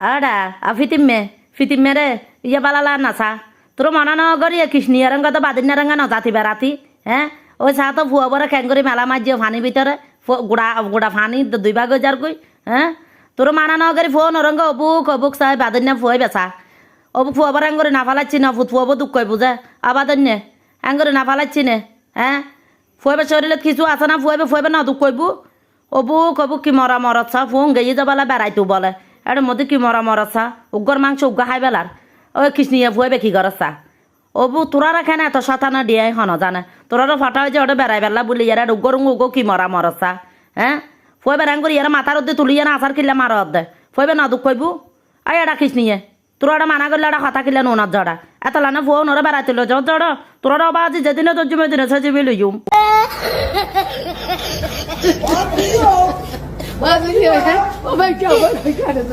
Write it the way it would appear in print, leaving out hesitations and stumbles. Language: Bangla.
আডা ফিতিম রে ইয়ে বালালা নাচা তোর মনা ন করি কৃষ্ণিয়া রঙ্গ তো বাদিনা রঙ্গা ন জাতি বেড়াতি হ্যাঁ ওই চা তো ফুয়া বরে খ্যাং করে মেলা মাঝিয়ে ফানি ভিতরে গোড়া ফানি দুই ভাগ যার কই হ্যাঁ তোর মানা ন করি ফোন রঙ্গ অবুক চাই বাদিনা ফুয়াই বেচা অবুক ফুয়া বরে আঙ্গরে না ফালাচ্ছি না ফুয়াবো দুঃখ কই বুঝে আবাদন নে আঙ্গরে না ফালাচ্ছি নে হ্যাঁ ফুয়াবে শরীরে কিছু আছে না ফুয়াবে না দুঃখ কইবু অবুক কি মরত চা ফুং গেয়ে যাবালা বেড়াইতো বলে এর মধ্যে কি মরত চা উগ্গর মাংস উগ্গা খাই বেলার ওই কৃষ্ণিয়া ফুয়াবে কি করত চা অবু তোরা কেন এত শতানা দিয়ে হন জানে তোরা ফাটা হয়েছে ওটা বেড়াই বেলা বলি ইয়ারা উগ্গর কি মরত চা হ্যাঁ ফুয়াবে রাং করি ইয়ারা মাথার অদ্দে তুলি না আসার কিনলে মার অদ্দে ফুয়াবে না দুঃখ কইবু আই এটা কৃষ্ণিয়ে তোরা ওটা মানা করলে ওটা কথা কিনলে নোনার জড়া এত লানা ফুয়া ওরা বেড়াইতে লো জড় তোরা অবা আজি যেদিনে তোর জমে দিনে সে জমি লইম Oh my God, what kind of